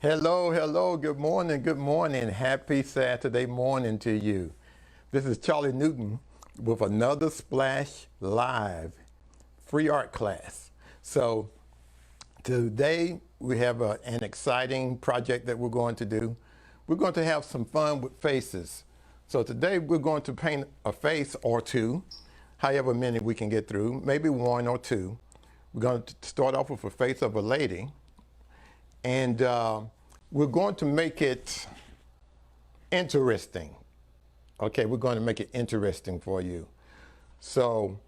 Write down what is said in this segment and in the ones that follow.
Hello, hello, good morning. Happy Saturday morning to you. This is Charlie Newton with another Splash Live free art class. So today we have an exciting project that we're going to do. We're going to have some fun with faces. So today we're going to paint a face or two, however many we can get through, maybe one or two. We're going to start off with a face of a lady, and we're going to make it interesting. Okay, we're going to make it interesting for you. So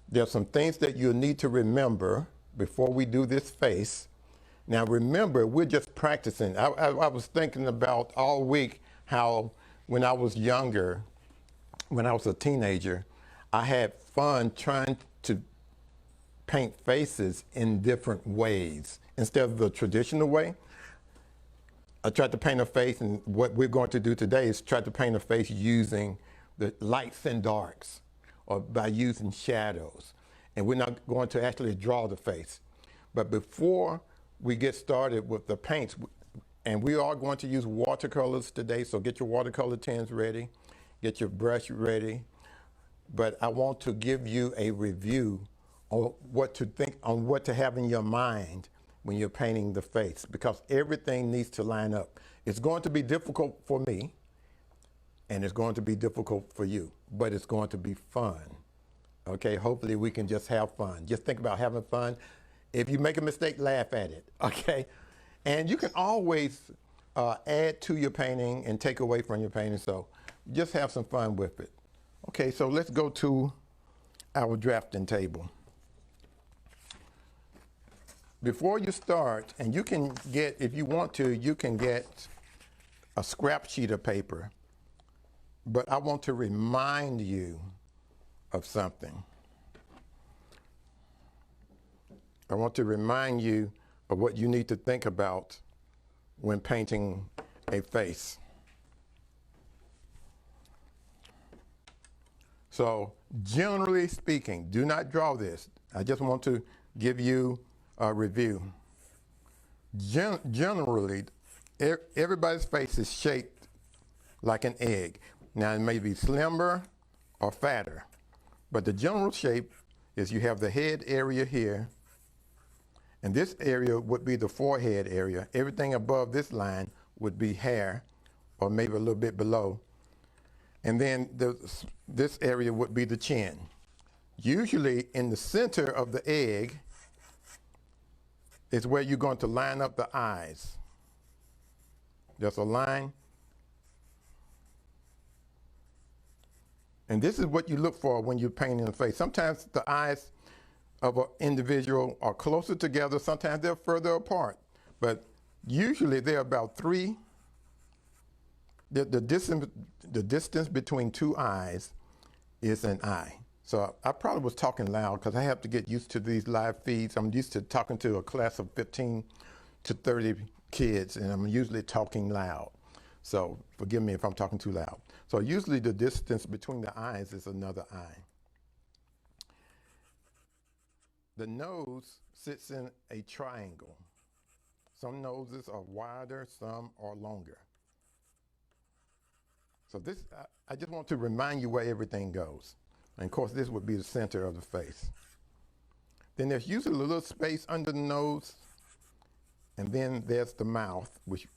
there's some things that you'll need to remember before we do this face. Now remember, we're just practicing. I was thinking about all week how when I was younger, when I was a teenager, I had fun trying to paint faces in different ways. Instead of the traditional way, I tried to paint a face, and what we're going to do today is try to paint a face using the lights and darks, or by using shadows. And we're not going to actually draw the face. But before we get started with the paints, and we are going to use watercolors today, so get your watercolor tins ready, get your brush ready. But I want to give you a review on what to think, on what to have in your mind when you're painting the face, because everything needs to line up. It's going to be difficult for me, and it's going to be difficult for you, but it's going to be fun. Okay, hopefully we can just have fun. Just think about having fun. If you make a mistake, laugh at it, okay? And you can always add to your painting and take away from your painting, so just have some fun with it. Okay, so let's go to our drafting table. Before you start, and you can get, if you want to, you can get a scrap sheet of paper, but I want to remind you of something. I want to remind you of what you need to think about when painting a face. So generally speaking, do not draw this. I just want to give you a review. Generally, everybody's face is shaped like an egg. Now it may be slimmer or fatter, but the general shape is you have the head area here, and this area would be the forehead area. Everything above this line would be hair, or maybe a little bit below. And then this area would be the chin. Usually in the center of the egg is where you're going to line up the eyes. There's a line. And this is what you look for when you're painting the face. Sometimes the eyes of an individual are closer together, sometimes they're further apart. But usually they're about three. The distance between two eyes is an eye. So I probably was talking loud because I have to get used to these live feeds. I'm used to talking to a class of 15 to 30 kids, and I'm usually talking loud. So forgive me if I'm talking too loud. So usually the distance between the eyes is another eye. The nose sits in a triangle. Some noses are wider, some are longer. So this, I just want to remind you where everything goes. And of course, this would be the center of the face. Then there's usually a little space under the nose, and then there's the mouth, which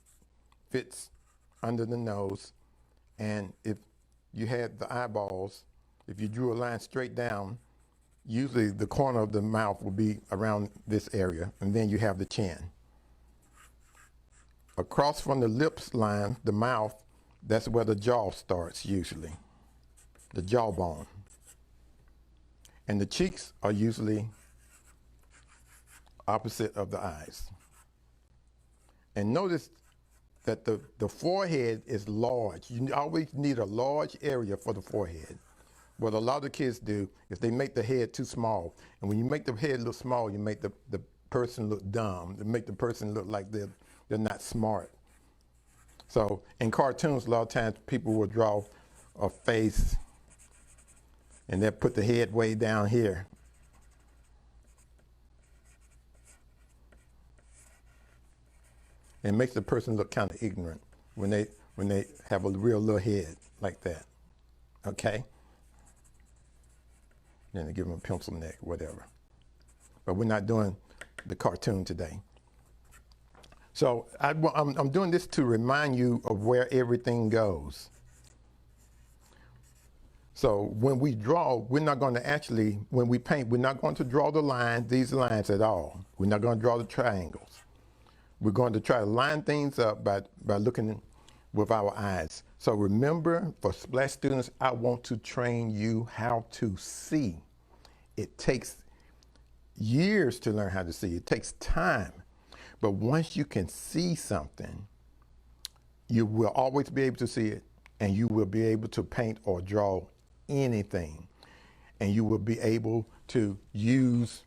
fits under the nose. And if you had the eyeballs, if you drew a line straight down, usually the corner of the mouth will be around this area, and then you have the chin. Across from the lips line, the mouth, that's where the jaw starts usually, the jawbone. And the cheeks are usually opposite of the eyes. And notice that the forehead is large. You always need a large area for the forehead. What a lot of kids do is they make the head too small. And when you make the head look small, you make the person look dumb. You make the person look like they're not smart. So in cartoons, a lot of times people will draw a face and they'll put the head way down here. And it makes the person look kind of ignorant when they have a real little head like that. Okay? Then they give them a pencil neck, whatever. But we're not doing the cartoon today. So I'm doing this to remind you of where everything goes. So when we draw, we're not going to actually, when we paint, we're not going to draw the lines, these lines at all. We're not going to draw the triangles. We're going to try to line things up by looking with our eyes. So remember, for Splash students, I want to train you how to see. It takes years to learn how to see. It takes time. But once you can see something, you will always be able to see it, and you will be able to paint or draw anything. And you will be able to use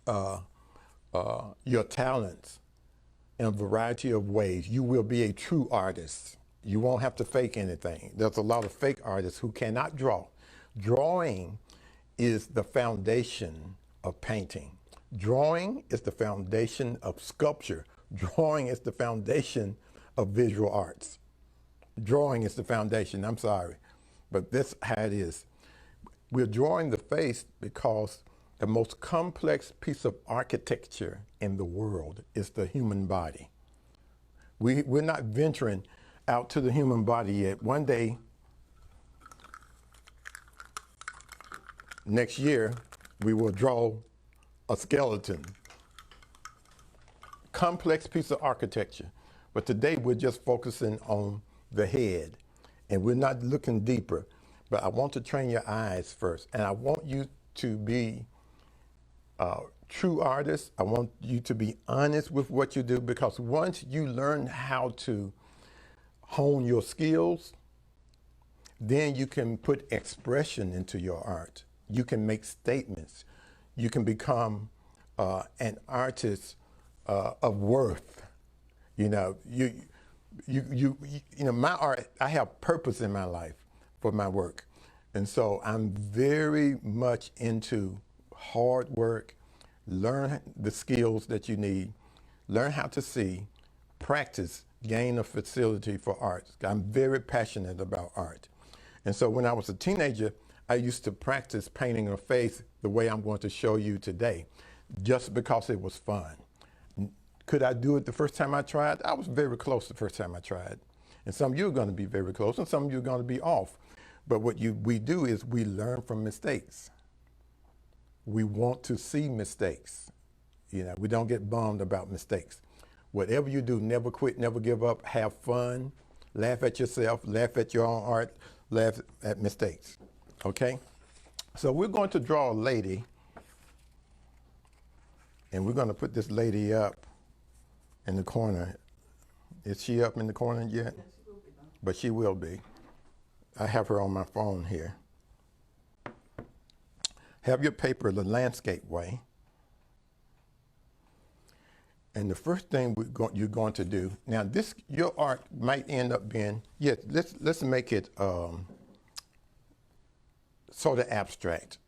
your talents in a variety of ways. You will be a true artist. You won't have to fake anything. There's a lot of fake artists who cannot draw. Drawing is the foundation of painting. Drawing is the foundation of sculpture. Drawing is the foundation of visual arts. Drawing is the foundation, I'm sorry, but that's how it is. We're drawing the face because the most complex piece of architecture in the world is the human body. We're not venturing out to the human body yet. One day, next year, we will draw a skeleton. Complex piece of architecture. But today we're just focusing on the head, and we're not looking deeper. But I want to train your eyes first, and I want you to be true artists. I want you to be honest with what you do, because once you learn how to hone your skills, then you can put expression into your art. You can make statements. You can become an artist of worth. You know, my art, I have purpose in my life for my work. And so I'm very much into hard work, learn the skills that you need, learn how to see, practice, gain a facility for art. I'm very passionate about art. And so when I was a teenager, I used to practice painting a face the way I'm going to show you today, just because it was fun. Could I do it the first time I tried? I was very close the first time I tried. And some of you are going to be very close, and some of you are going to be off. But what we do is we learn from mistakes. We want to see mistakes. You know, we don't get bummed about mistakes. Whatever you do, never quit, never give up, have fun, laugh at yourself, laugh at your own art, laugh at mistakes. Okay? So we're going to draw a lady, and we're going to put this lady up in the corner. Is she up in the corner yet? Yes, she will be, though. But she will be. I have her on my phone here. Have your paper the landscape way. And the first thing you're going to do, now this, your art might end up being, yes, let's make it sort of abstract.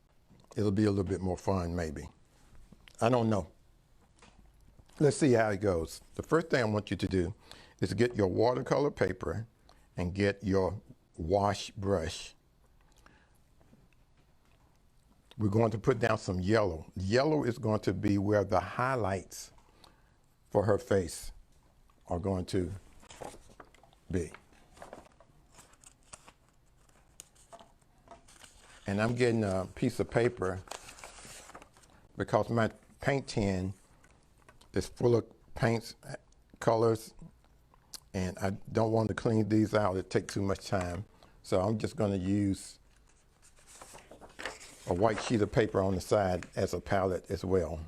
It'll be a little bit more fun maybe. I don't know. Let's see how it goes. The first thing I want you to do is get your watercolor paper and get your wash brush. We're going to put down some yellow. Yellow is going to be where the highlights for her face are going to be. And I'm getting a piece of paper because my paint tin is full of paints, colors, and I don't want to clean these out. It takes too much time. So I'm just going to use a white sheet of paper on the side as a palette as well.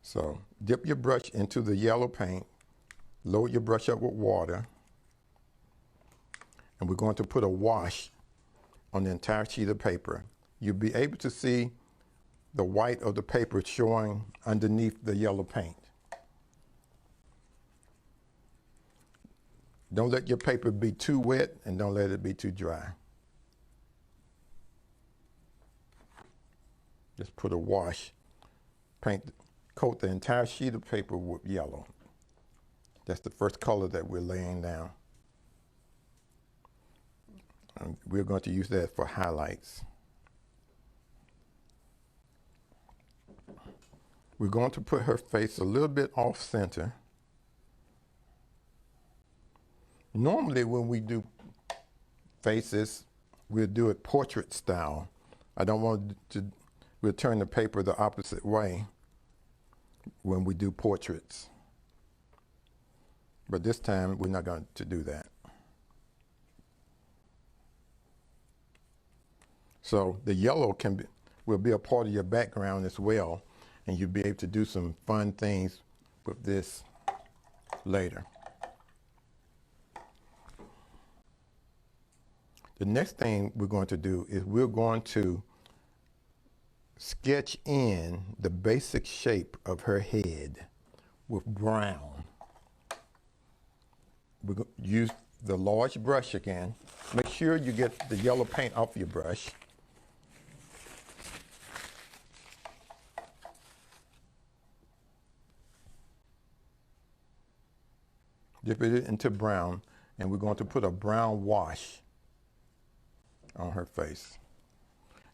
So dip your brush into the yellow paint, load your brush up with water, and we're going to put a wash on the entire sheet of paper. You'll be able to see the white of the paper showing underneath the yellow paint. Don't let your paper be too wet, and don't let it be too dry. Just put a wash, coat the entire sheet of paper with yellow. That's the first color that we're laying down. And we're going to use that for highlights. We're going to put her face a little bit off center. Normally when we do faces, we'll do it portrait style. I don't want to, we'll turn the paper the opposite way when we do portraits. But this time we're not going to do that. So the yellow will be a part of your background as well, and you'll be able to do some fun things with this later. The next thing we're going to do is we're going to sketch in the basic shape of her head with brown. We're going to use the large brush again. Make sure you get the yellow paint off your brush. Dip it into brown, and we're going to put a brown wash on her face.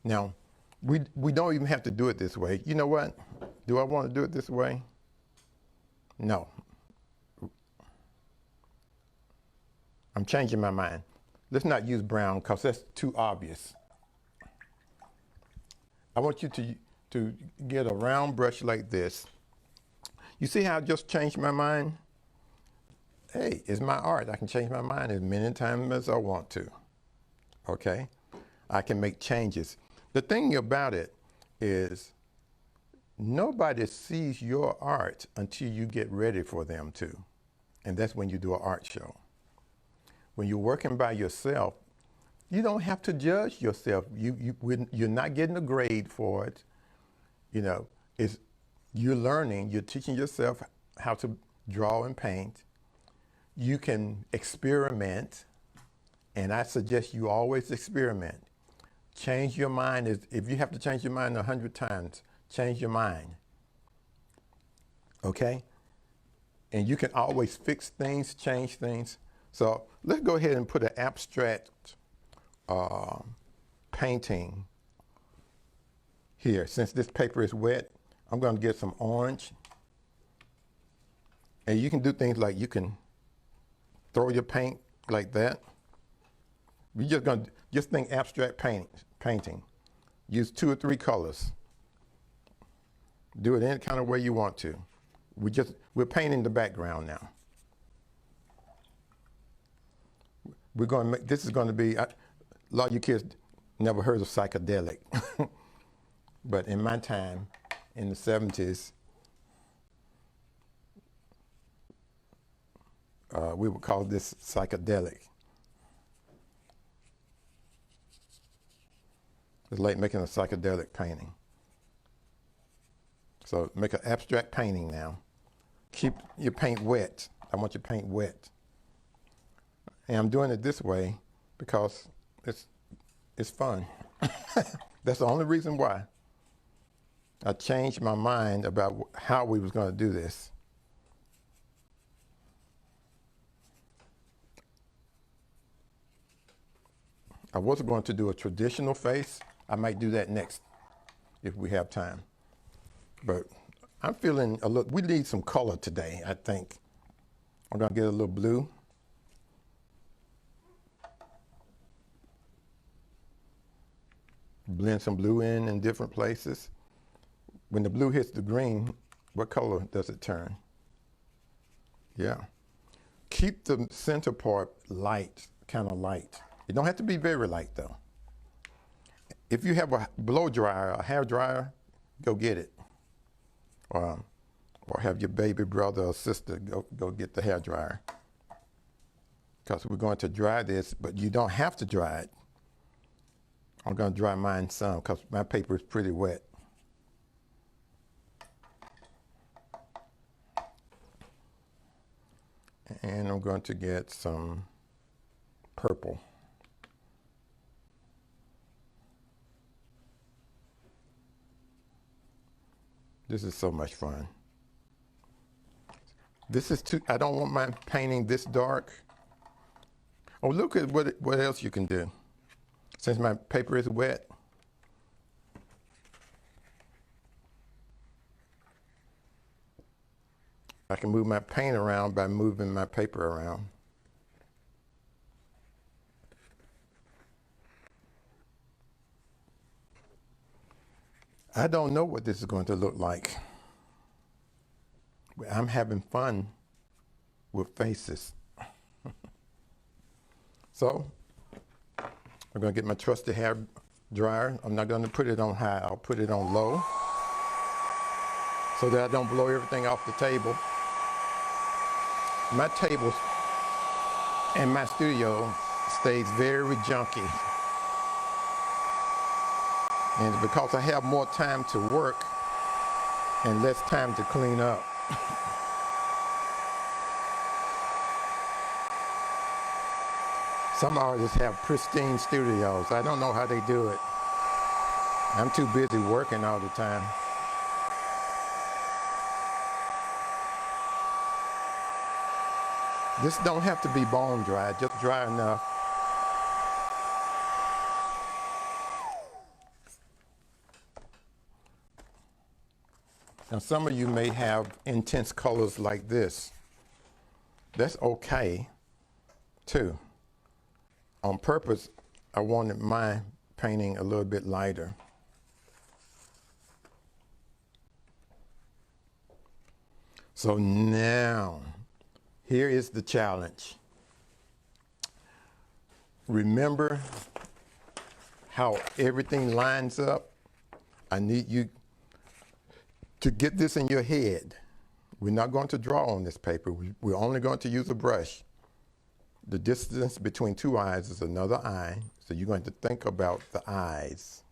Now, we don't even have to do it this way. You know what? Do I want to do it this way? No. I'm changing my mind. Let's not use brown because that's too obvious. I want you to get a round brush like this. You see how I just changed my mind? Hey, it's my art. I can change my mind as many times as I want to. Okay? I can make changes. The thing about it is nobody sees your art until you get ready for them to. And that's when you do an art show. When you're working by yourself, you don't have to judge yourself. You're not getting a grade for it. You know, you're learning, you're teaching yourself how to draw and paint. You can experiment, and I suggest you always experiment. Change your mind. If you have to change your mind 100 times, change your mind. Okay? And you can always fix things, change things. So let's go ahead and put an abstract painting here. Since this paper is wet, I'm going to get some orange. And you can do things like you can throw your paint like that. We're just going to just think abstract painting. Use 2 or 3 colors. Do it any kind of way you want to. We're painting the background now. We're going to make, this is going to be, a lot of you kids never heard of psychedelic. But in my time, in the 70s, we would call this psychedelic. It's like making a psychedelic painting. So make an abstract painting now. Keep your paint wet. I want your paint wet. And I'm doing it this way because it's fun. That's the only reason why. I changed my mind about how we was going to do this. I wasn't going to do a traditional face. I might do that next if we have time. But I'm feeling a little, we need some color today, I think. I'm going to get a little blue. Blend some blue in different places. When the blue hits the green, what color does it turn? Yeah. Keep the center part light, kind of light. It don't have to be very light though. If you have a blow dryer, a hair dryer, go get it. Or have your baby brother or sister go get the hair dryer. Because we're going to dry this, but you don't have to dry it. I'm going to dry mine some because my paper is pretty wet. And I'm going to get some purple. This is so much fun. This is too, I don't want my painting this dark. Oh, look at what else you can do. Since my paper is wet, I can move my paint around by moving my paper around. I don't know what this is going to look like. I'm having fun with faces. So, I'm going to get my trusty hair dryer. I'm not going to put it on high. I'll put it on low so that I don't blow everything off the table. My table in my studio stays very junky. And it's because I have more time to work and less time to clean up. Some artists have pristine studios. I don't know how they do it. I'm too busy working all the time. This don't have to be bone dry, just dry enough. Now some of you may have intense colors like this. That's okay too. On purpose, I wanted my painting a little bit lighter. So now, here is the challenge. Remember how everything lines up? I need you to get this in your head. We're not going to draw on this paper. We're only going to use a brush. The distance between two eyes is another eye, so you're going to think about the eyes.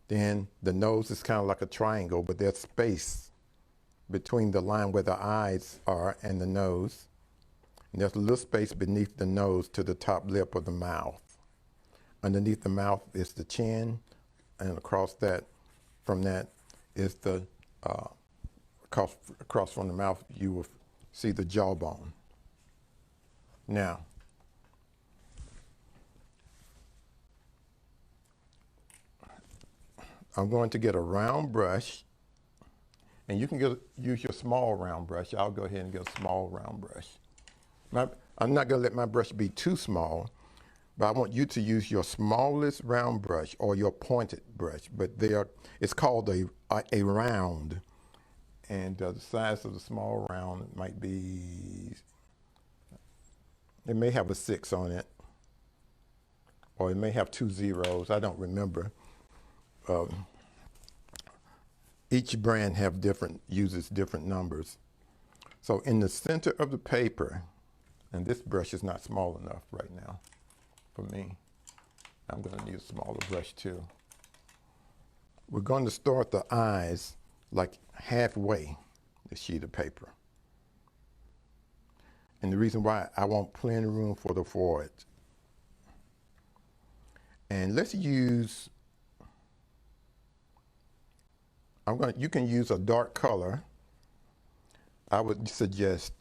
Then the nose is kind of like a triangle, but there's space between the line where the eyes are and the nose. And there's a little space beneath the nose to the top lip of the mouth. Underneath the mouth is the chin, and across that, from that is the, across from the mouth, you will see the jawbone. Now, I'm going to get a round brush, and you can use your small round brush. I'll go ahead and get a small round brush. I'm not going to let my brush be too small, but I want you to use your smallest round brush or your pointed brush. But it's called a round. And the size of the small round might be, it may have a 6 on it, or it may have 2 zeros. I don't remember. Each brand uses different numbers. So in the center of the paper, and this brush is not small enough right now for me. I'm going to use a smaller brush too. We're going to start the eyes like halfway the sheet of paper. And the reason why, I want plenty of room for the forehead. And let's use, you can use a dark color. I would suggest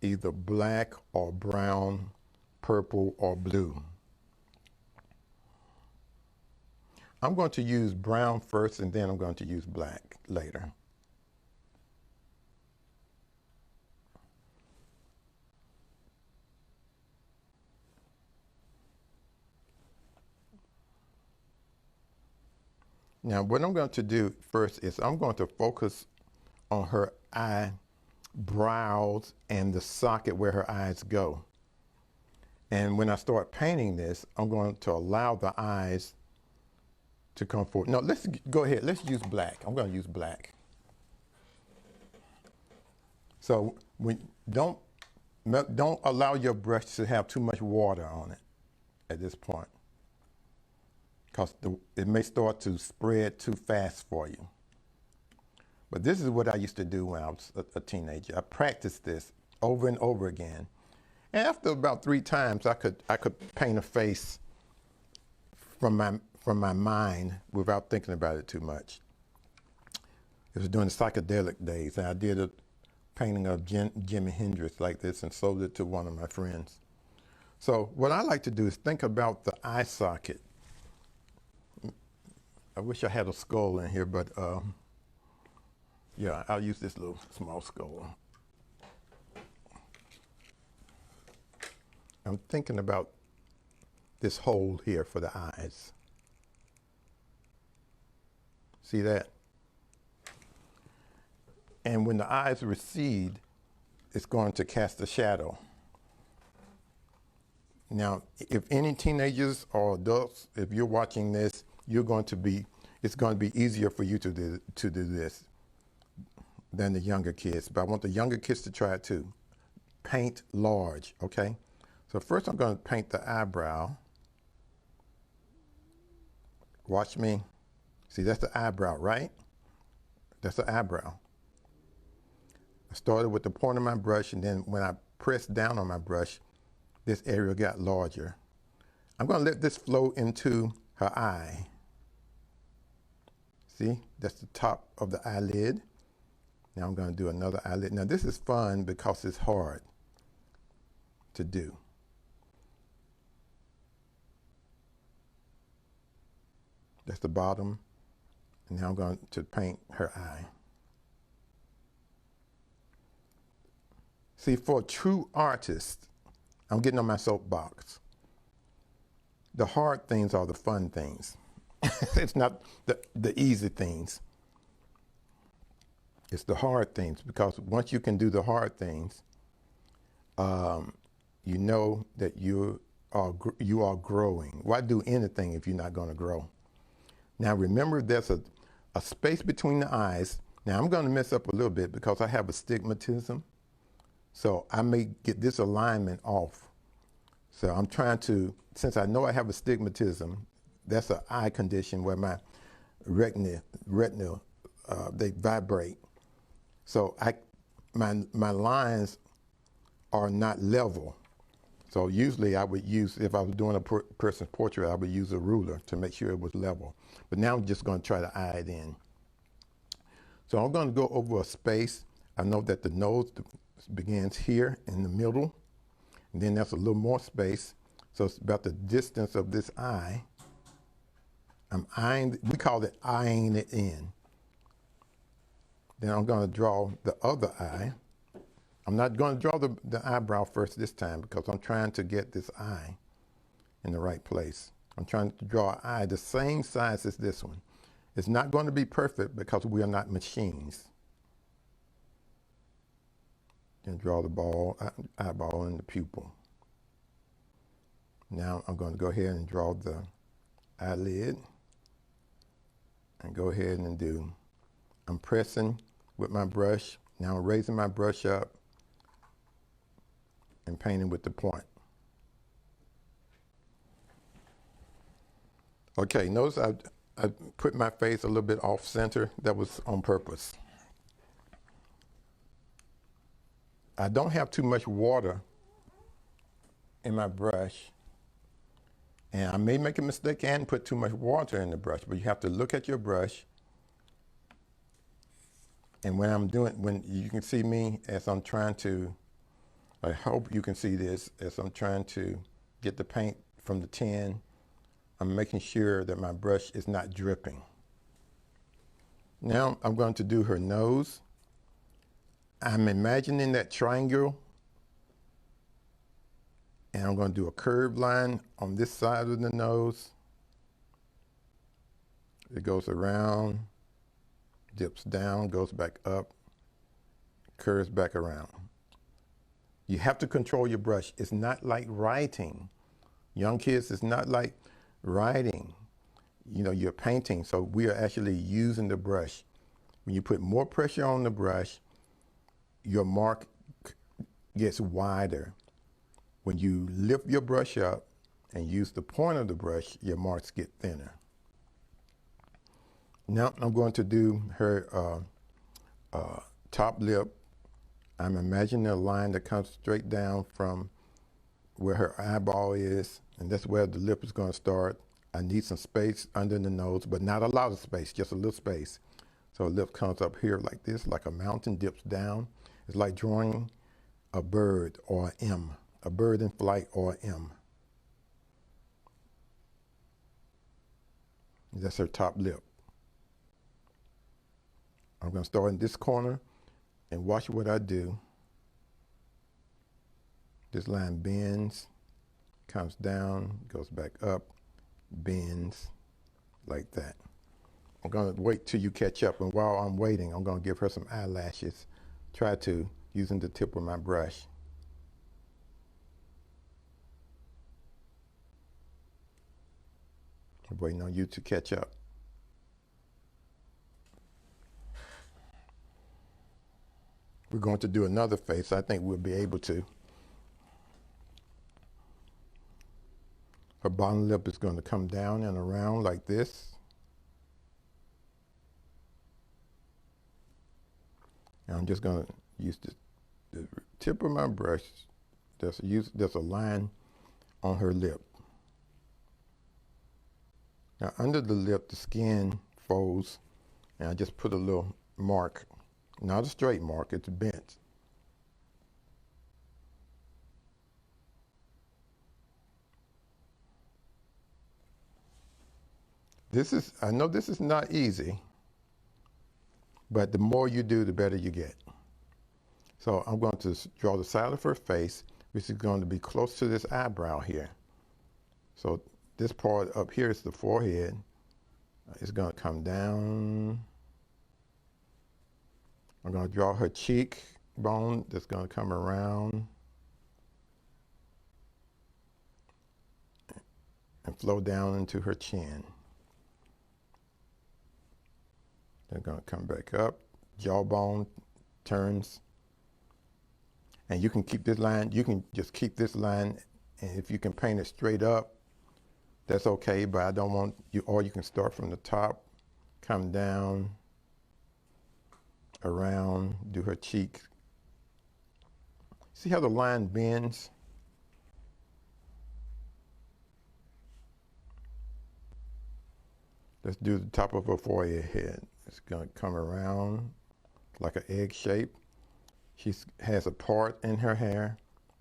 either black or brown, purple or blue. I'm going to use brown first, and then I'm going to use black later. Now, what I'm going to do first is I'm going to focus on her eyebrows and the socket where her eyes go. And when I start painting this, I'm going to allow the eyes to come forward. No, let's go ahead. Let's use black. I'm going to use black. So don't allow your brush to have too much water on it at this point, because it may start to spread too fast for you. But this is what I used to do when I was a teenager. I practiced this over and over again. And after about 3 times, I could paint a face from from my mind without thinking about it too much. It was during the psychedelic days, and I did a painting of Jimi Hendrix like this and sold it to one of my friends. So what I like to do is think about the eye socket. I wish I had a skull in here, but yeah, I'll use this little small skull. I'm thinking about this hole here for the eyes. See that? And when the eyes recede, it's going to cast a shadow. Now, if any teenagers or adults, if you're watching this, it's going to be easier for you to do this than the younger kids. But I want the younger kids to try it too. Paint large, okay? So first I'm going to paint the eyebrow. Watch me. See, that's the eyebrow, right? That's the eyebrow. I started with the point of my brush, and then when I pressed down on my brush, this area got larger. I'm going to let this flow into her eye. See, that's the top of the eyelid. Now I'm going to do another eyelid. Now this is fun because it's hard to do. That's the bottom. And now I'm going to paint her eye. See, for a true artist, I'm getting on my soapbox. The hard things are the fun things. It's not the easy things. It's the hard things, because once you can do the hard things, you know that you are growing. Why do anything if you're not going to grow? Now remember, there's a space between the eyes. Now I'm going to mess up a little bit because I have astigmatism. So I may get this alignment off. So I'm trying to, since I know I have astigmatism, that's an eye condition where my retina, they vibrate. So my lines are not level. So usually I would use, if I was doing a person's portrait, I would use a ruler to make sure it was level. But now I'm just going to try to eye it in. So I'm going to go over a space. I know that the nose begins here in the middle, and then there's a little more space. So it's about the distance of this eye. I'm eyeing, we call it eyeing it in. Then I'm going to draw the other eye. I'm not going to draw the eyebrow first this time because I'm trying to get this eye in the right place. I'm trying to draw an eye the same size as this one. It's not going to be perfect because we are not machines. Then draw the eyeball and the pupil. Now I'm going to go ahead and draw the eyelid and go ahead and do, I'm pressing with my brush. Now I'm raising my brush up and painting with the point. Okay, notice I put my face a little bit off center. That was on purpose. I don't have too much water in my brush, and I may make a mistake and put too much water in the brush, but you have to look at your brush. And when you can see me as I'm trying to, I hope you can see this, as I'm trying to get the paint from the tin, I'm making sure that my brush is not dripping. Now I'm going to do her nose. I'm imagining that triangle, and I'm going to do a curved line on this side of the nose. It goes around, dips down, goes back up, curves back around. You have to control your brush. It's not like writing. Young kids, it's not like writing. You know, you're painting, so we are actually using the brush. When you put more pressure on the brush, your mark gets wider. When you lift your brush up and use the point of the brush, your marks get thinner. Now I'm going to do her top lip. I'm imagining a line that comes straight down from where her eyeball is, and that's where the lip is going to start. I need some space under the nose, but not a lot of space, just a little space. So the lip comes up here like this, like a mountain dips down. It's like drawing a bird or an M, a bird in flight or an M. That's her top lip. I'm going to start in this corner and watch what I do. This line bends, comes down, goes back up, bends like that. I'm going to wait till you catch up, and while I'm waiting, I'm going to give her some eyelashes. Try to, using the tip of my brush. I'm waiting on you to catch up. We're going to do another face. I think we'll be able to. Her bottom lip is going to come down and around like this. And I'm just going to use the tip of my brush. There's a line on her lip. Now under the lip, the skin folds, and I just put a little mark. Not a straight mark, it's bent. I know this is not easy, but the more you do, the better you get. So I'm going to draw the side of her face, which is going to be close to this eyebrow here. So this part up here is the forehead. It's going to come down. I'm going to draw her cheek bone that's going to come around and flow down into her chin. They're going to come back up. Jawbone turns. And you can keep this line. You can just keep this line. And if you can paint it straight up, that's okay. But I don't want you, or you can start from the top, come down, around, do her cheek. See how the line bends? Let's do the top of her forehead. It's going to come around like an egg shape. She has a part in her hair.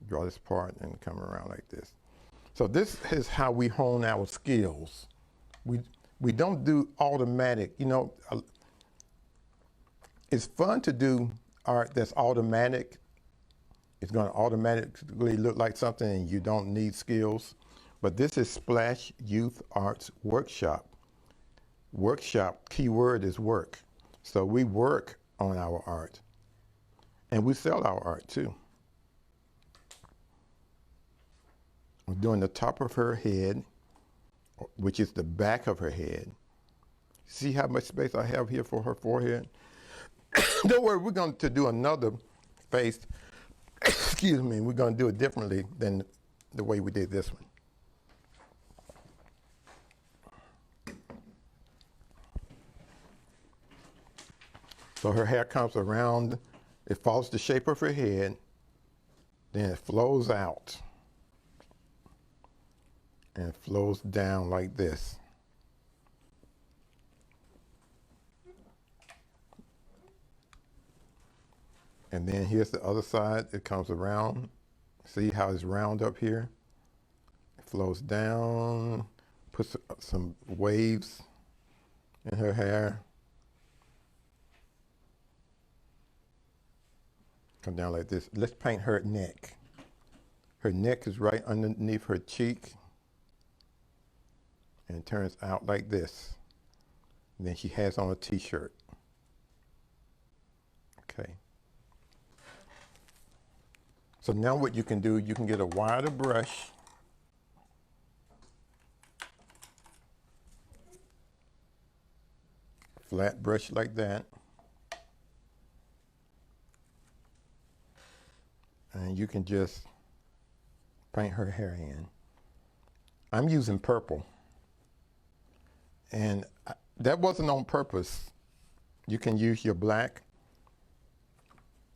Draw this part and come around like this. So this is how we hone our skills. We don't do automatic. You know, it's fun to do art that's automatic. It's going to automatically look like something and you don't need skills. But this is Splash Youth Arts Workshop. Workshop, key word is work. So we work on our art. And we sell our art too. I'm doing the top of her head, which is the back of her head. See how much space I have here for her forehead? Don't worry, we're going to do another face. Excuse me, we're going to do it differently than the way we did this one. So her hair comes around, it follows the shape of her head, then it flows out and it flows down like this. And then here's the other side, it comes around. See how it's round up here? It flows down, puts some waves in her hair. Come down like this. Let's paint her neck. Her neck is right underneath her cheek and it turns out like this. And then she has on a t-shirt. Okay. So now what you can do, you can get a wider brush. Flat brush like that. And you can just paint her hair in. I'm using purple. And that wasn't on purpose. You can use your black,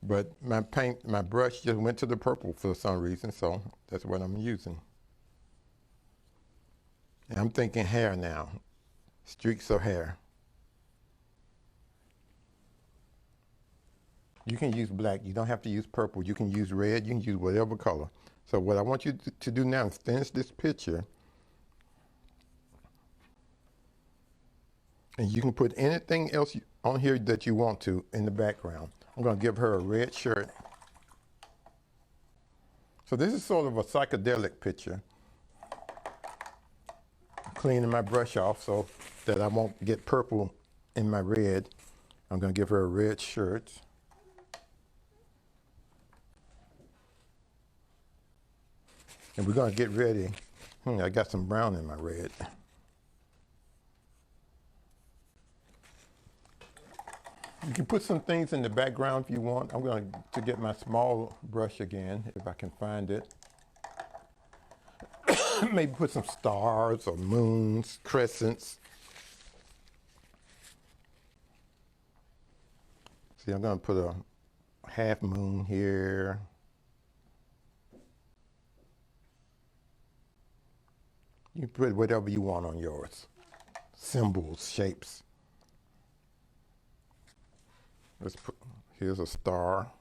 but my brush just went to the purple for some reason, so that's what I'm using. And I'm thinking hair now, streaks of hair. You can use black. You don't have to use purple. You can use red. You can use whatever color. So what I want you to do now is finish this picture. And you can put anything else on here that you want to in the background. I'm going to give her a red shirt. So this is sort of a psychedelic picture. I'm cleaning my brush off so that I won't get purple in my red. I'm going to give her a red shirt. And we're going to get ready. I got some brown in my red. You can put some things in the background if you want. I'm going to get my small brush again, if I can find it. Maybe put some stars or moons, crescents. See, I'm going to put a half moon here. You can put whatever you want on yours. Symbols, shapes. Let's put, here's a star.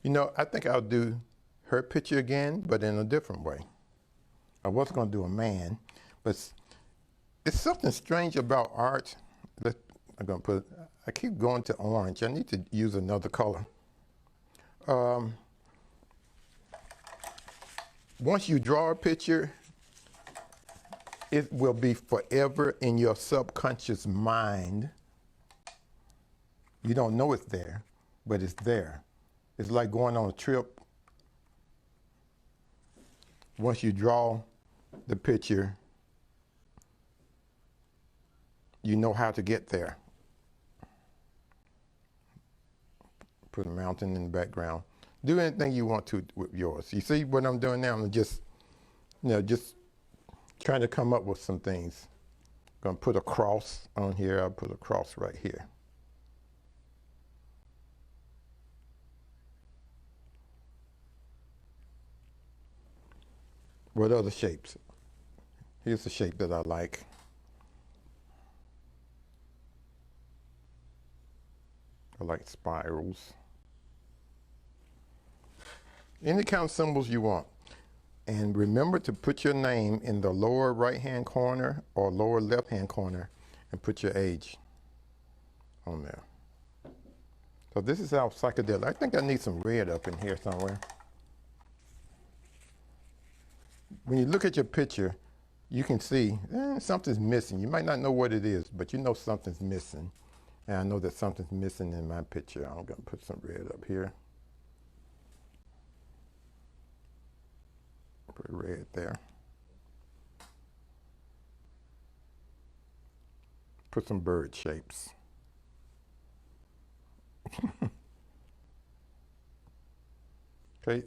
You know, I think I'll do her picture again, but in a different way. I was going to do a man, but it's something strange about art. I'm going to put, I keep going to orange. I need to use another color. Once you draw a picture, it will be forever in your subconscious mind. You don't know it's there, but it's there. It's like going on a trip. Once you draw the picture, you know how to get there. Put a mountain in the background. Do anything you want to with yours. You see what I'm doing now? I'm just trying to come up with some things. I'm gonna put a cross on here. I'll put a cross right here. What other shapes? Here's the shape that I like. I like spirals. Any kind of symbols you want. And remember to put your name in the lower right-hand corner or lower left-hand corner and put your age on there. So this is how psychedelic. I think I need some red up in here somewhere. When you look at your picture, you can see something's missing. You might not know what it is, but you know something's missing. And I know that something's missing in my picture. I'm going to put some red up here. Put red there. Put some bird shapes. Okay.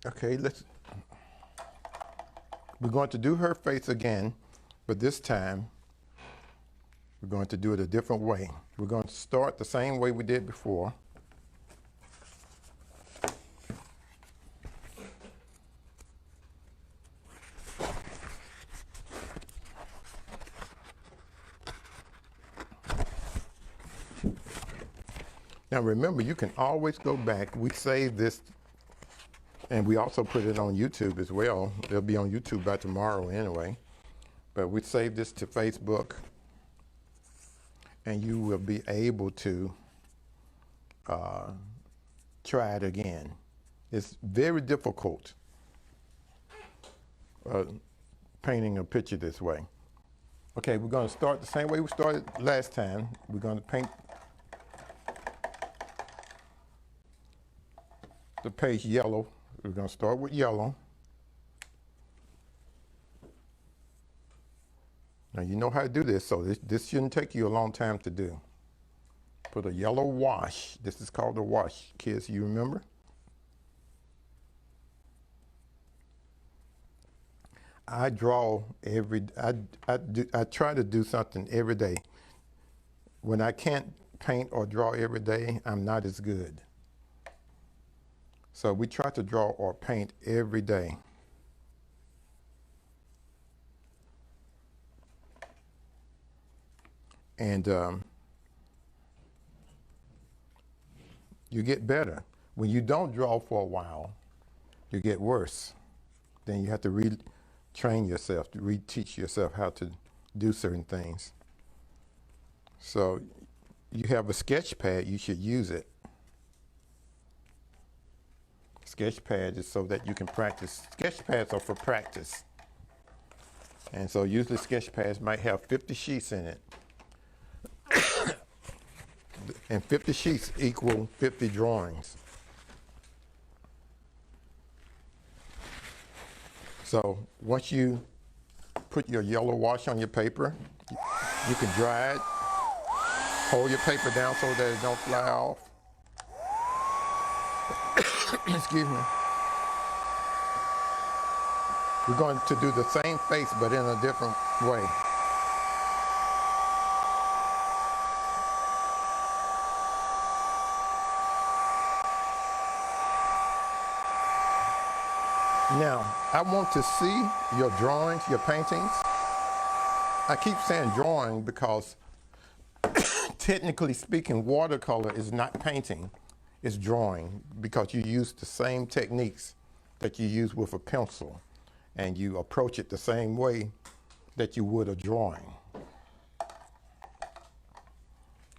Okay, we're going to do her face again, but this time we're going to do it a different way. We're going to start the same way we did before. Now remember, you can always go back. We saved this, and we also put it on YouTube as well. It'll be on YouTube by tomorrow anyway. But we saved this to Facebook, and you will be able to try it again. It's very difficult painting a picture this way. Okay, we're going to start the same way we started last time. We're going to paint the page yellow. We're going to start with yellow. Now you know how to do this, so this shouldn't take you a long time to do. Put a yellow wash. This is called a wash, kids, you remember? I draw I try to do something every day. When I can't paint or draw every day, I'm not as good. So we try to draw or paint every day. And you get better. When you don't draw for a while, you get worse. Then you have to retrain yourself, to reteach yourself how to do certain things. So you have a sketch pad, you should use it. Sketch pad is so that you can practice. Sketch pads are for practice. And so usually sketch pads might have 50 sheets in it. And 50 sheets equal 50 drawings. So once you put your yellow wash on your paper, you can dry it. Hold your paper down so that it don't fly off. Excuse me. We're going to do the same face but in a different way. Now, I want to see your drawings, your paintings. I keep saying drawing because technically speaking, watercolor is not painting, it's drawing, because you use the same techniques that you use with a pencil, and you approach it the same way that you would a drawing.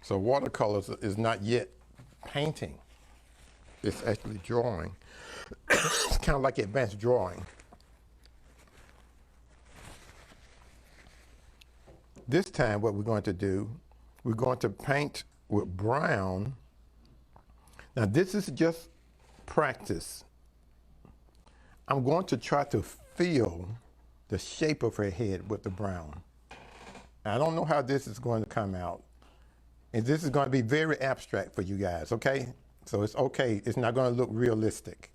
So watercolor is not yet painting, it's actually drawing. It's kind of like advanced drawing. This time what we're going to do, we're going to paint with brown. Now this is just practice. I'm going to try to feel the shape of her head with the brown. I don't know how this is going to come out. And this is going to be very abstract for you guys, okay? So it's okay, it's not going to look realistic.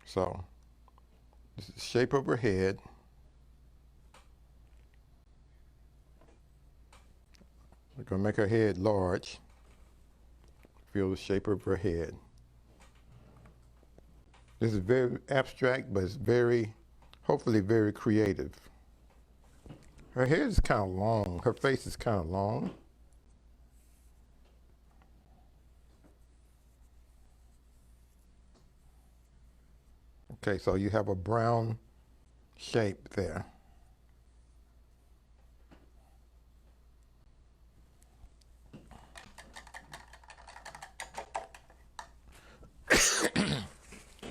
So, this is the shape of her head. We're going to make her head large. Feel the shape of her head. This is very abstract, but it's very, hopefully very creative. Her head is kind of long. Her face is kind of long. Okay, so you have a brown shape there.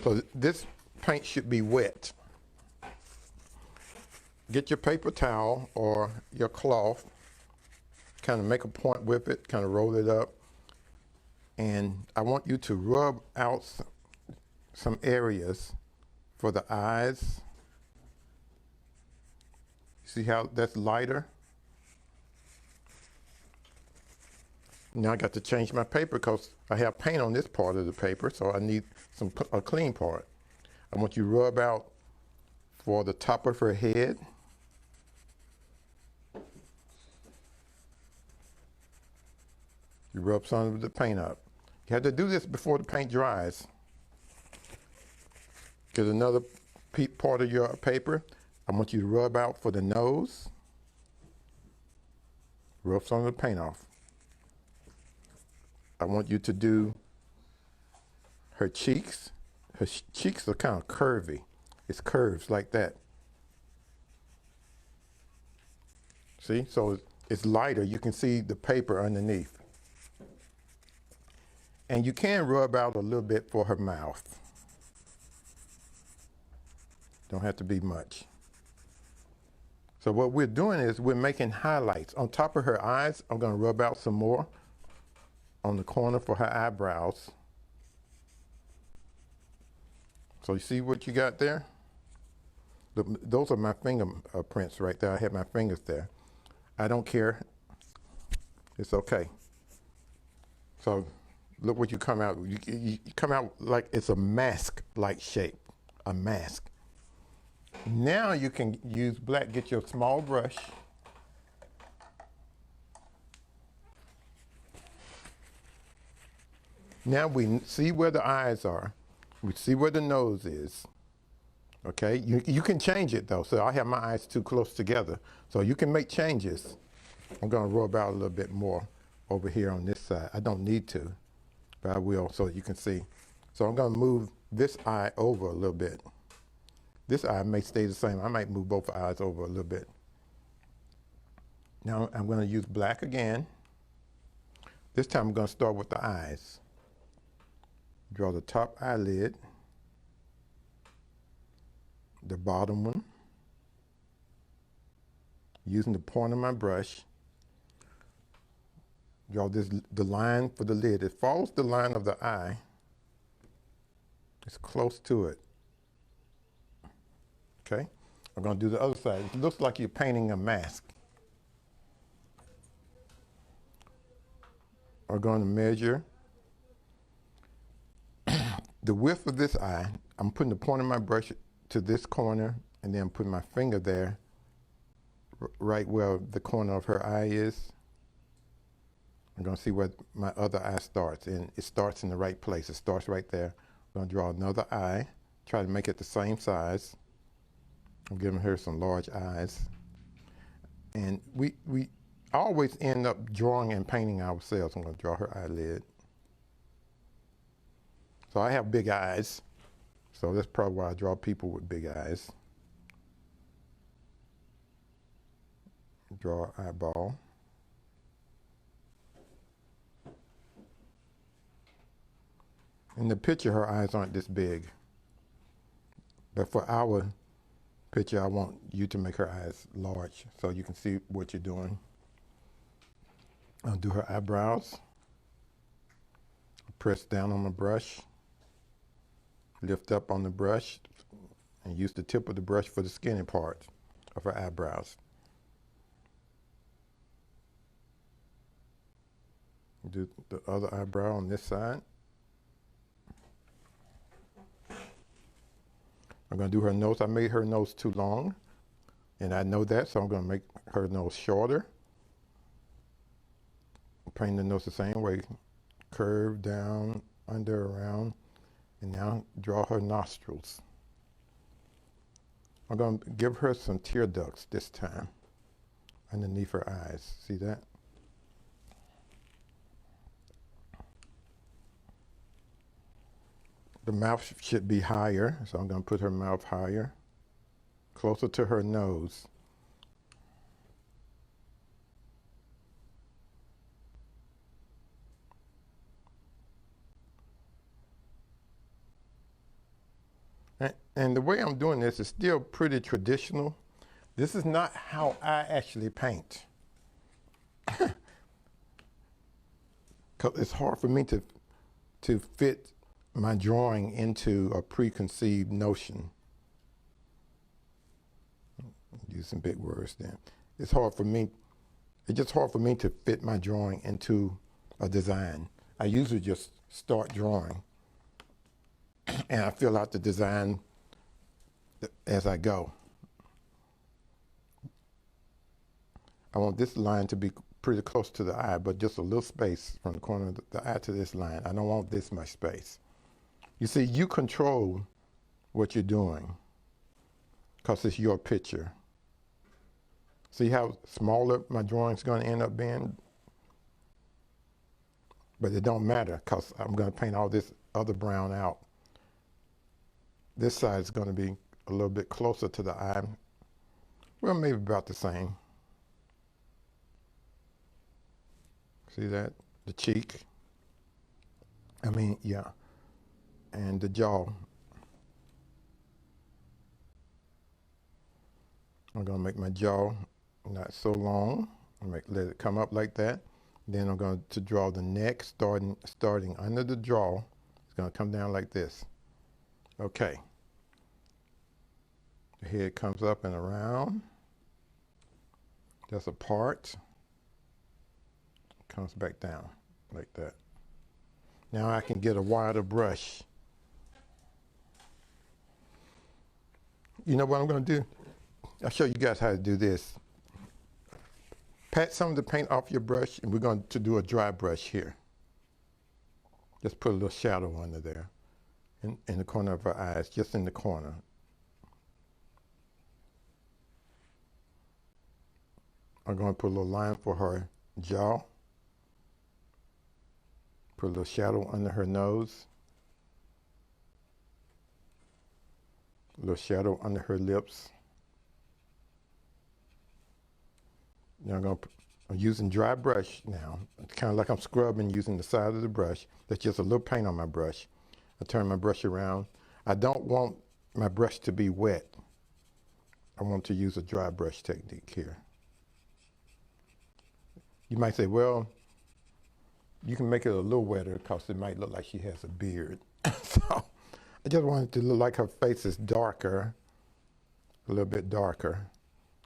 So this paint should be wet. Get your paper towel or your cloth, kind of make a point with it, kind of roll it up, and I want you to rub out some areas for the eyes. See how that's lighter? Now I got to change my paper because I have paint on this part of the paper, so I need a clean part. I want you to rub out for the top of her head. You rub some of the paint up. You have to do this before the paint dries. Get another part of your paper. I want you to rub out for the nose. Rub some of the paint off. I want you to do her cheeks. Her cheeks are kind of curvy. It's curves like that. See, so it's lighter. You can see the paper underneath. And you can rub out a little bit for her mouth. Don't have to be much. So what we're doing is we're making highlights. On top of her eyes, I'm going to rub out some more on the corner for her eyebrows. So you see what you got there? Those are my fingerprints right there. I have my fingers there. I don't care. It's okay. So look what you come out. You come out like it's a mask-like shape. a mask. Now you can use black, get your small brush. Now we see where the eyes are. We see where the nose is. Okay, you can change it though. So I have my eyes too close together. So you can make changes. I'm gonna rub out a little bit more over here on this side. I don't need to, but I will so you can see. So I'm gonna move this eye over a little bit. This eye may stay the same. I might move both eyes over a little bit. Now I'm gonna use black again. This time I'm gonna start with the eyes. Draw the top eyelid, the bottom one, using the point of my brush. Draw the line for the lid. It follows the line of the eye. It's close to it. Okay, I'm gonna do the other side. It looks like you're painting a mask. I'm going to measure the width of this eye. I'm putting the point of my brush to this corner, and then I'm putting my finger there, right where the corner of her eye is. I'm gonna see where my other eye starts, and it starts in the right place. It starts right there. I'm gonna draw another eye, try to make it the same size. I'm giving her some large eyes. And we always end up drawing and painting ourselves. I'm gonna draw her eyelid. So I have big eyes, so that's probably why I draw people with big eyes. Draw an eyeball. In the picture, her eyes aren't this big. But for our picture, I want you to make her eyes large so you can see what you're doing. I'll do her eyebrows. Press down on the brush. Lift up on the brush and use the tip of the brush for the skinny part of her eyebrows. Do the other eyebrow on this side. I'm going to do her nose. I made her nose too long, and I know that, so I'm going to make her nose shorter. Paint the nose the same way. Curve down, under, around, and now draw her nostrils. I'm going to give her some tear ducts this time underneath her eyes. See that? The mouth should be higher, so I'm going to put her mouth higher, closer to her nose. And the way I'm doing this is still pretty traditional. This is not how I actually paint. 'Cause it's hard for me to fit my drawing into a preconceived notion. Use some big words then. It's just hard for me to fit my drawing into a design. I usually just start drawing and I fill out the design as I go. I want this line to be pretty close to the eye, but just a little space from the corner of the eye to this line. I don't want this much space. You see, you control what you're doing because it's your picture. See how smaller my drawing's going to end up being? But it don't matter because I'm going to paint all this other brown out. This side is going to be a little bit closer to the eye. Well, maybe about the same. See that? The cheek. Yeah. And the jaw. I'm going to make my jaw not so long. Let it come up like that. Then I'm going to draw the neck starting under the jaw. It's going to come down like this. Okay. The head comes up and around. Just a part. Comes back down like that. Now I can get a wider brush. you know what I'm going to do? I'll show you guys how to do this. Pat some of the paint off your brush, and we're going to do a dry brush here. Just put a little shadow under there in the corner of her eyes, just in the corner. I'm going to put a little line for her jaw. Put a little shadow under her nose. A little shadow under her lips. Now I'm using dry brush now. It's kind of like I'm scrubbing using the side of the brush. That's just a little paint on my brush. I turn my brush around. I don't want my brush to be wet. I want to use a dry brush technique here. You might say, well, you can make it a little wetter because it might look like she has a beard. So I just want it to look like her face is darker, a little bit darker.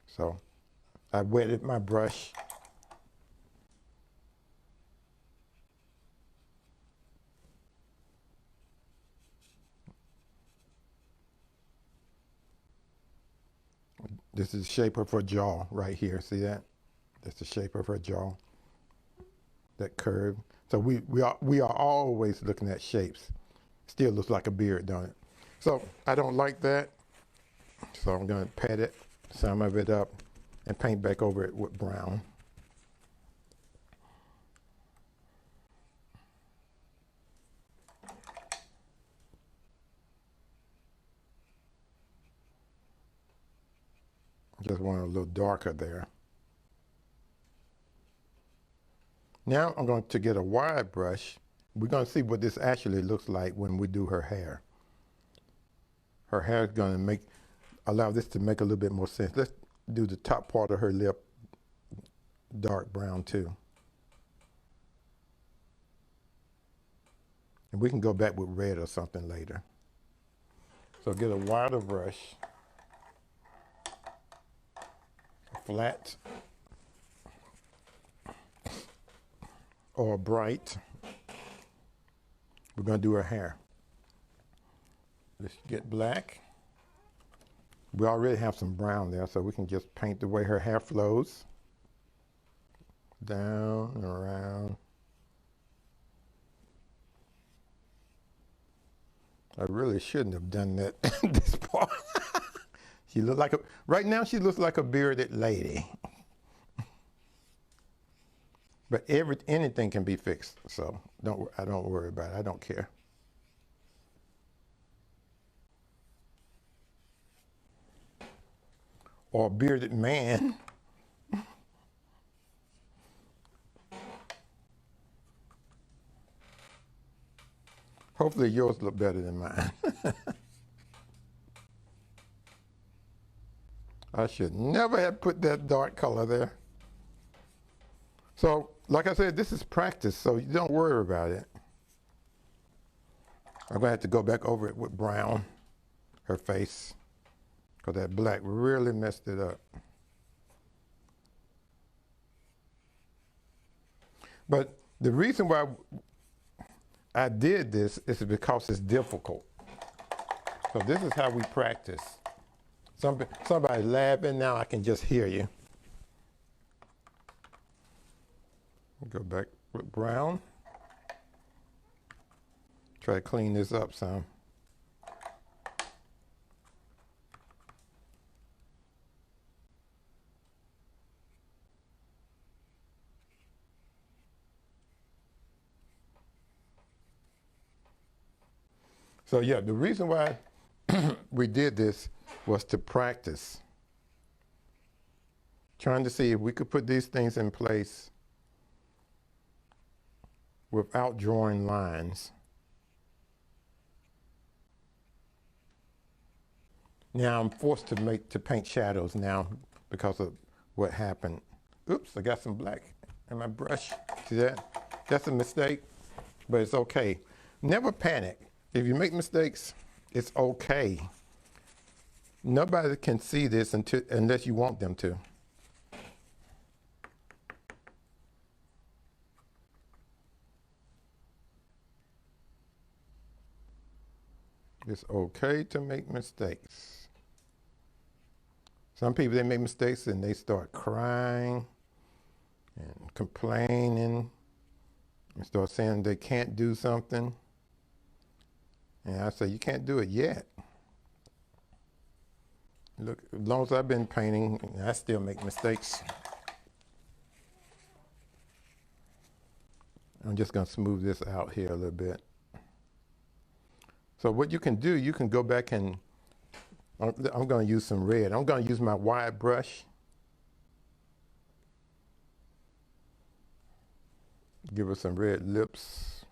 So I wetted my brush. This is the shape of her jaw right here. See that? That's the shape of her jaw. That curve. So we are always looking at shapes. Still looks like a beard, don't it? So I don't like that. So I'm going to pat it, some of it up, and paint back over it with brown. Just want it a little darker there. Now I'm going to get a wide brush. We're going to see what this actually looks like when we do her hair. Her hair is going to allow this to make a little bit more sense. Let's do the top part of her lip dark brown too. And we can go back with red or something later. So get a wider brush, flat or bright. We're going to do her hair. Let's get black. We already have some brown there, so we can just paint the way her hair flows. Down and around. I really shouldn't have done that this part. She looks like right now she looks like a bearded lady. But anything can be fixed, so I don't worry about it. I don't care. Or a bearded man. Hopefully yours look better than mine. I should never have put that dark color there. So, like I said, this is practice, so you don't worry about it. I'm going to have to go back over it with brown, her face, because that black really messed it up. But the reason why I did this is because it's difficult. So this is how we practice. Somebody laughing now, I can just hear you. Go back with brown. Try to clean this up some. So yeah, the reason why we did this was to practice. Trying to see if we could put these things in place without drawing lines. Now I'm forced to paint shadows now because of what happened. Oops, I got some black in my brush. See that? That's a mistake, but it's okay. Never panic. If you make mistakes, it's okay. Nobody can see this unless you want them to. It's okay to make mistakes. Some people, they make mistakes and they start crying and complaining and start saying they can't do something. And I say, you can't do it yet. Look, as long as I've been painting, I still make mistakes. I'm just going to smooth this out here a little bit. So what you can do, you can go back and, I'm going to use some red. I'm going to use my wide brush. Give her some red lips.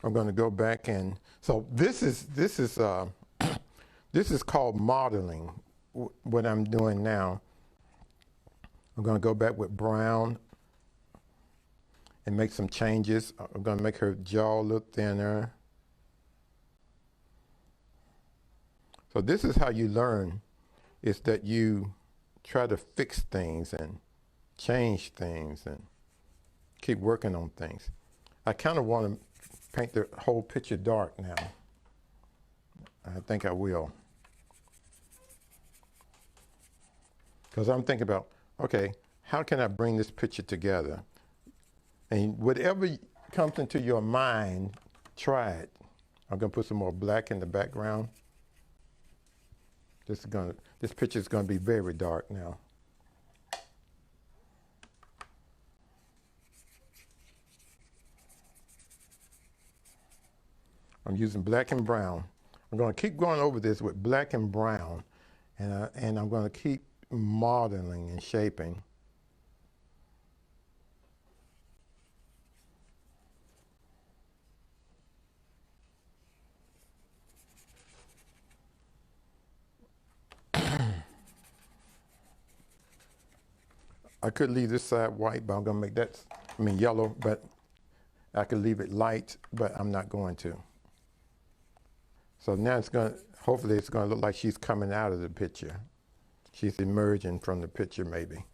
I'm going to go back and, so this is this is called modeling. What I'm doing now, I'm going to go back with brown and make some changes. I'm going to make her jaw look thinner. So this is how you learn, is that you try to fix things and change things and keep working on things. I kind of want to paint the whole picture dark now. I think I will. Because I'm thinking about, okay, how can I bring this picture together? And whatever comes into your mind, try it. I'm going to put some more black in the background. This picture is going to be very dark now. I'm using black and brown. I'm going to keep going over this with black and brown, and I'm going to keep modeling and shaping. I could leave this side white, but I'm going to make that, yellow, but I could leave it light, but I'm not going to. So now it's going to, hopefully it's going to look like she's coming out of the picture. She's emerging from the picture maybe.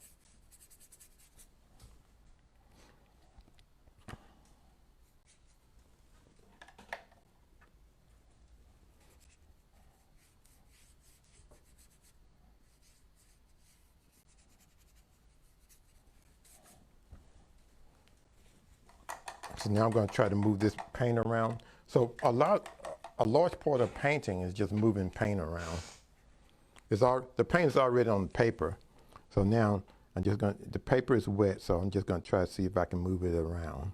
So now I'm going to try to move this paint around. So a large part of painting is just moving paint around. The paint is already on the paper. So now the paper is wet, so I'm just going to try to see if I can move it around.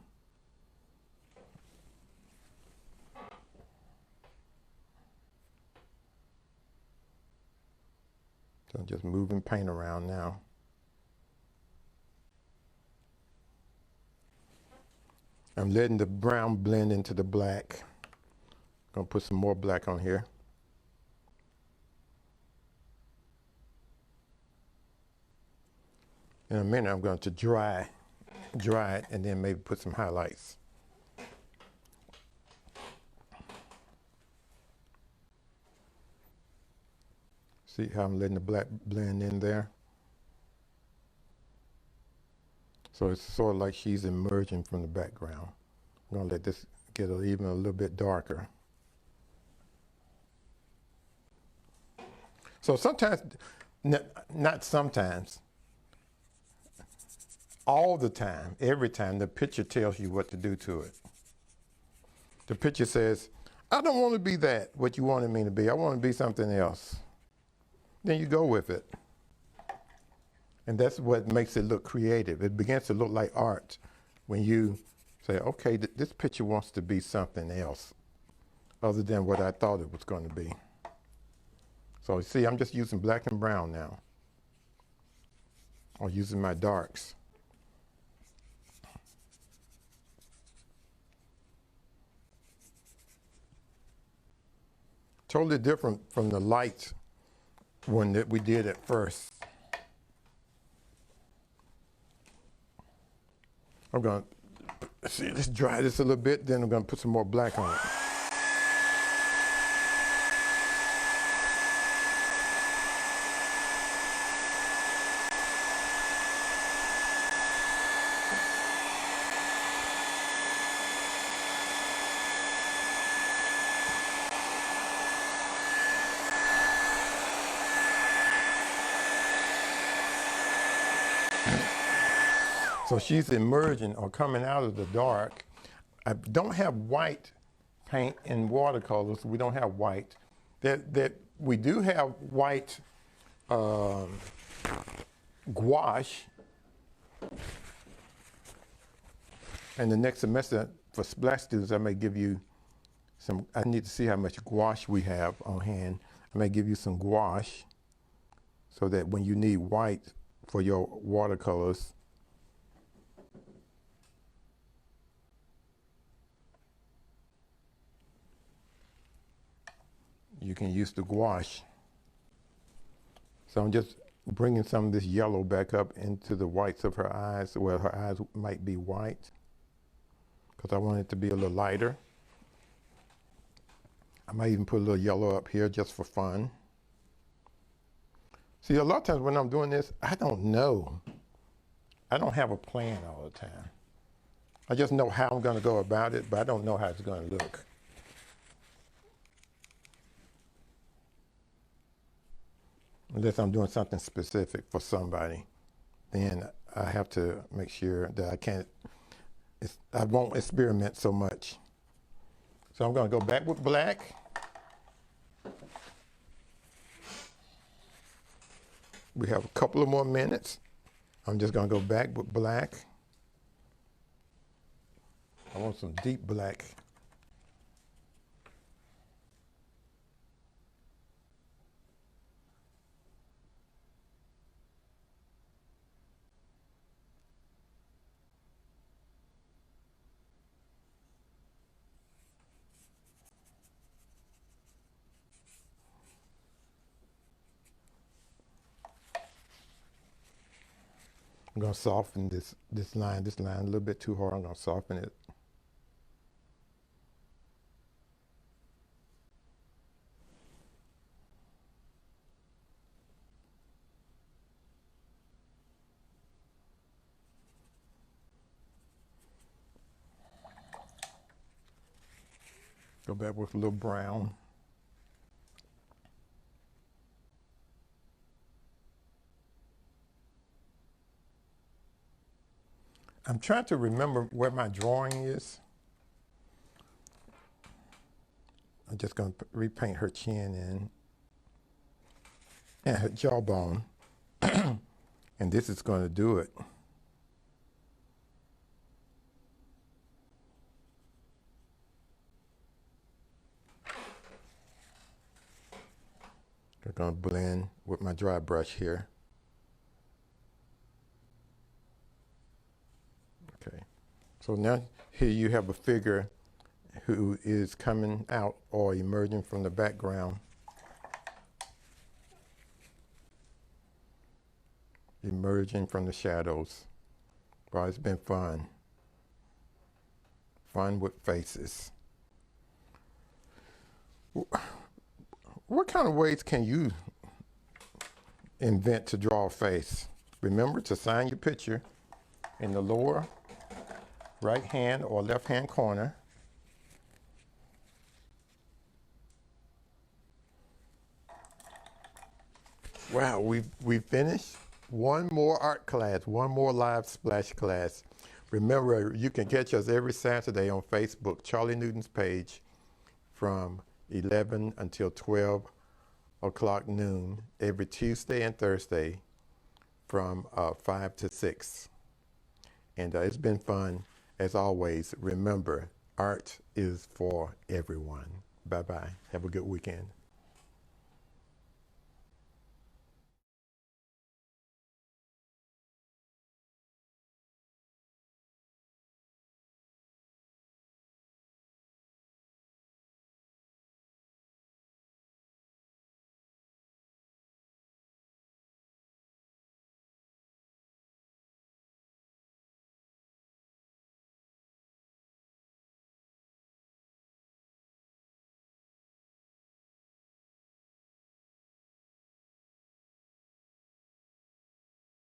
So I'm just moving paint around now. I'm letting the brown blend into the black. Gonna put some more black on here. In a minute, I'm going to dry it, and then maybe put some highlights. See how I'm letting the black blend in there? So it's sort of like she's emerging from the background. I'm going to let this get even a little bit darker. So sometimes, not sometimes, all the time, every time, the picture tells you what to do to it. The picture says, I don't want to be that, what you wanted me to be. I want to be something else. Then you go with it. And that's what makes it look creative. It begins to look like art when you say, okay, this picture wants to be something else other than what I thought it was going to be. So you see, I'm just using black and brown now, or using my darks. Totally different from the light one that we did at first. I'm going to see, let's dry this a little bit, then I'm going to put some more black on it. So she's emerging or coming out of the dark. I don't have white paint in watercolors. We don't have white. That we do have white gouache. And the next semester for splash students, I may give you some. I need to see how much gouache we have on hand. I may give you some gouache so that when you need white for your watercolors, you can use the gouache. So I'm just bringing some of this yellow back up into the whites of her eyes, where her eyes might be white, because I want it to be a little lighter. I might even put a little yellow up here just for fun. See, a lot of times when I'm doing this, I don't know. I don't have a plan all the time. I just know how I'm going to go about it, but I don't know how it's going to look. Unless I'm doing something specific for somebody, then I have to make sure that I won't experiment so much. So I'm going to go back with black. We have a couple of more minutes. I'm just going to go back with black. I want some deep black. I'm going to soften this line a little bit too hard. I'm going to soften it. Go back with a little brown. I'm trying to remember where my drawing is. I'm just going to repaint her chin in and her jawbone. And this is going to do it. I'm going to blend with my dry brush here. Okay. So now here you have a figure who is coming out or emerging from the background. Emerging from the shadows. Well, it's been fun. Fun with faces. What kind of ways can you invent to draw a face? Remember to sign your picture in the lower right hand or left hand corner. Wow, we've finished. One more art class, one more live splash class. Remember, you can catch us every Saturday on Facebook, Charlie Newton's page, from 11 until 12 o'clock noon, every Tuesday and Thursday from 5 to 6. And it's been fun. As always, remember, art is for everyone. Bye-bye. Have a good weekend.